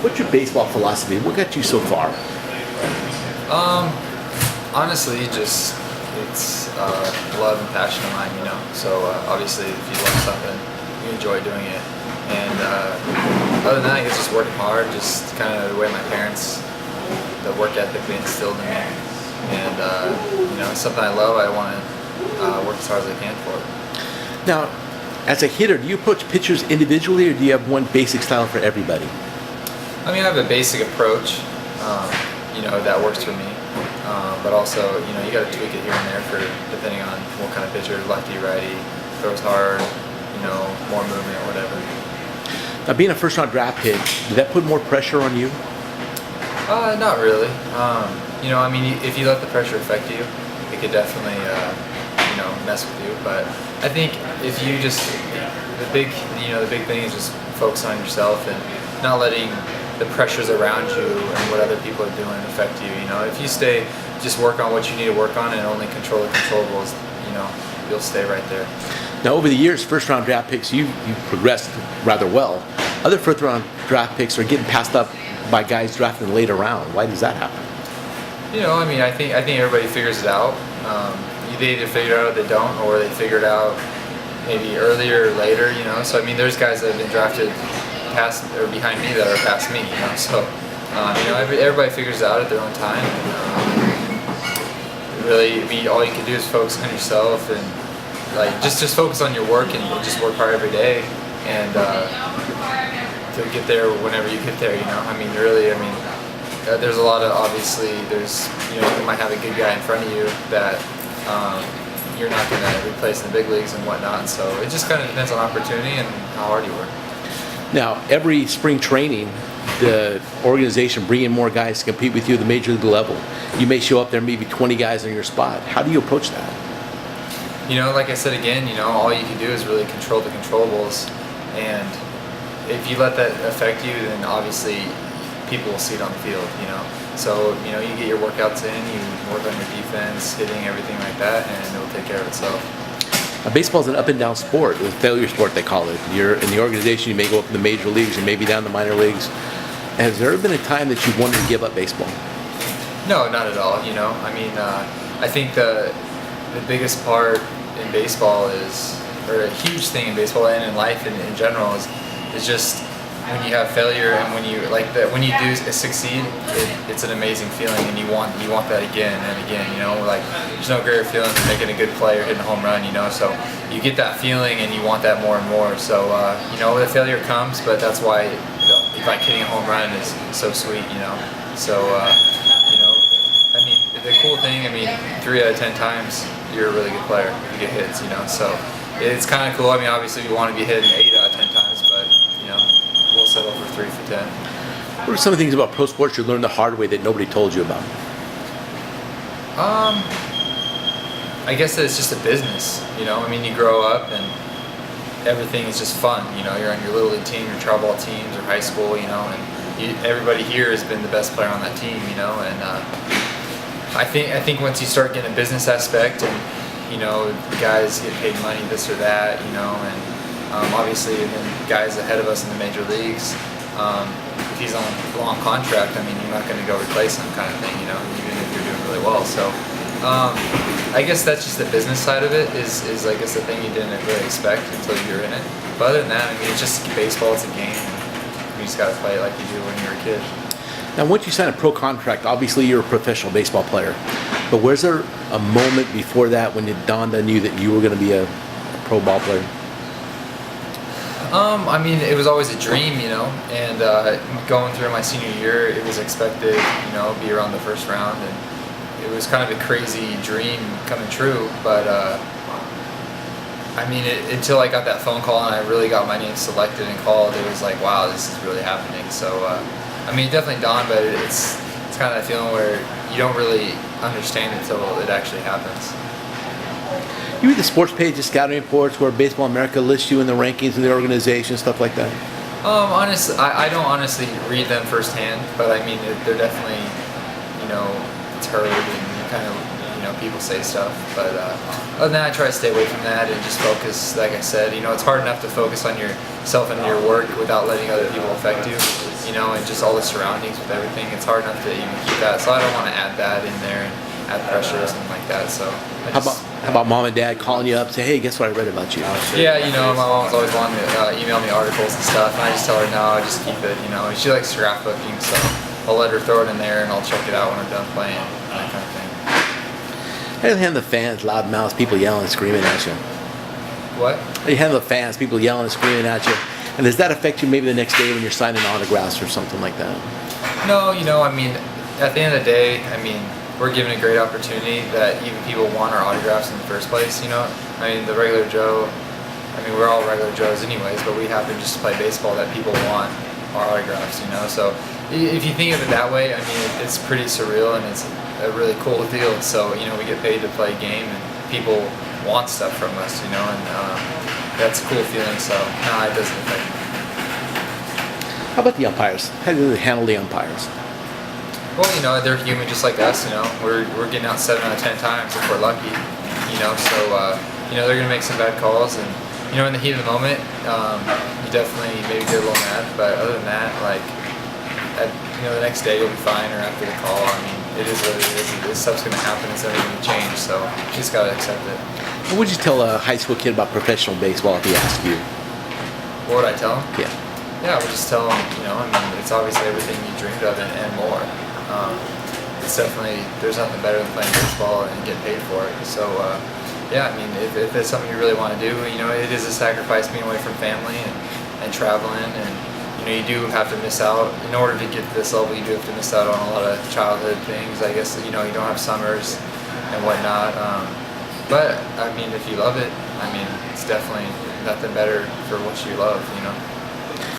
What's your baseball philosophy? What got you so far? Honestly, just it's love and passion of mine, you know. So obviously, if you love something, you enjoy doing it. And other than that, I guess just working hard, just kind of the way my parents, the work ethic they instilled in me. And you know, it's something I love. I want to work as hard as I can for it. Now, as a hitter, do you approach pitchers individually, or do you have one basic style for everybody? I mean, I have a basic approach, you know, that works for me. But also, you know, you got to tweak it here and there for depending on what kind of pitcher, lefty, righty, throws hard, you know, more movement, whatever. Now, being a first-round draft pick, did that put more pressure on you? Not really. You know, I mean, if you let the pressure affect you, it could definitely, you know, mess with you. But I think if you just the big thing is just focus on yourself and not letting the pressures around you and what other people are doing affect you. You know, if you just work on what you need to work on and only control the controllables, you know, you'll stay right there. Now, over the years, first-round draft picks, you've progressed rather well. Other first-round draft picks are getting passed up by guys drafted in the later round. Why does that happen? You know, I mean, I think everybody figures it out. They either figure it out or they don't, or they figure it out maybe earlier or later. You know, so I mean, there's guys that have been drafted past or behind me that are past me. You know, so you know, everybody figures it out at their own time. Really, I mean, all you can do is focus on yourself and like just focus on your work and just work hard every day and to get there whenever you get there. You know, I mean, really, I mean. There's a lot of, obviously, you know, you might have a good guy in front of you that you're not going to replace in the big leagues and whatnot. So it just kind of depends on opportunity and how hard you work. Now, every spring training, the organization bringing more guys to compete with you at the major league level. You may show up there, maybe 20 guys on your spot. How do you approach that? You know, like I said again, you know, all you can do is really control the controllables. And if you let that affect you, then obviously people will see it on the field, you know. So, you know, you get your workouts in, you work on your defense, hitting, everything like that, and it will take care of itself. Now, baseball is an up and down sport, a failure sport they call it. You're in the organization, you may go up in the major leagues, you may be down in the minor leagues. Has there ever been a time that you wanted to give up baseball? No, not at all, you know. I mean, I think the biggest part in baseball is, or a huge thing in baseball and in life in general is just when you have failure and when you when you do succeed, it's an amazing feeling, and you want that again and again. You know, like there's no greater feeling than making a good play or hitting a home run. You know, so you get that feeling and you want that more and more. So you know, the failure comes, but that's why like hitting a home run is so sweet. You know, so you know, I mean, the cool thing, I mean, 3 out of 10 times you're a really good player if you get hits. You know, so it's kind of cool. I mean, obviously we want to be hitting 8 out of 10 times, but you know, we'll settle for 3 for 10. What are some of the things about pro sports you learned the hard way that nobody told you about? I guess that it's just a business, you know. I mean, you grow up and everything is just fun, you know. You're on your little league team, your travel ball teams, or high school, you know, and everybody here has been the best player on that team, you know. And I think once you start getting a business aspect and you know, guys get paid money, this or that, you know, and obviously, and then guys ahead of us in the major leagues, if he's on a long contract, I mean, you're not going to go replace him, kind of thing, you know, even if you're doing really well. So, I guess that's just the business side of it. Is I guess the thing you didn't really expect until you're in it. But other than that, I mean, it's just baseball. It's a game. And you just got to play it like you do when you're a kid. Now, once you sign a pro contract, obviously you're a professional baseball player. But was there a moment before that when it dawned on you that you were going to be a pro ball player? I mean, it was always a dream, you know, and going through my senior year, it was expected, you know, be around the first round, and it was kind of a crazy dream coming true, but I mean, until I got that phone call and I really got my name selected and called, it was like, wow, this is really happening. So, I mean, it definitely dawned, but it's kind of that feeling where you don't really understand it until it actually happens. You read the sports page of scouting reports where Baseball America lists you in the rankings of the organization, stuff like that? Honestly, I don't honestly read them firsthand, but I mean, they're definitely, you know, it's heard and kind of, you know, people say stuff. But other than that, I try to stay away from that and just focus. Like I said, it's hard enough to focus on yourself and your work without letting other people affect you. And just all the surroundings with everything. It's hard enough to even keep that. So I don't want to add that in there and add pressure or something like that. So How about mom and dad calling you up, say, hey, guess what I read about you? yeah, my mom's always wanting to email me articles and stuff, and I just tell her no, I just keep it. She likes scrapbooking, so I'll let her throw it in there, and I'll check it out when I'm done playing, that kind of thing. How do you handle the fans, loud mouths, people yelling and screaming at you? What? How do you handle the fans, people yelling and screaming at you? And does that affect you maybe the next day when you're signing autographs or something like that? No, at the end of the day, we're given a great opportunity that even people want our autographs in the first place. The regular Joe, we're all regular Joes anyways, but we happen just to play baseball that people want our autographs. So if you think of it that way, it's pretty surreal and it's a really cool deal. So we get paid to play a game and people want stuff from us. And that's a cool feeling. So no, it doesn't affect me. How about the umpires? How do you handle the umpires? Well, they're human just like us. We're getting out 7 out of 10 times if we're lucky. So they're gonna make some bad calls, and in the heat of the moment, you definitely maybe get a little mad. But other than that, the next day you'll be fine, or after the call. It is what it is. This stuff's gonna happen. It's never gonna change. So you just gotta accept it. What would you tell a high school kid about professional baseball if he asked you? What would I tell him? Yeah. Yeah, I would just tell him. It's obviously everything you dreamed of and more. It's definitely, there's nothing better than playing baseball and getting paid for it. So, if it's something you really want to do, it is a sacrifice being away from family and traveling, and you do have to miss out. In order to get to this level, you do have to miss out on a lot of childhood things. I guess, you don't have summers and whatnot. But, if you love it, it's definitely nothing better for what you love.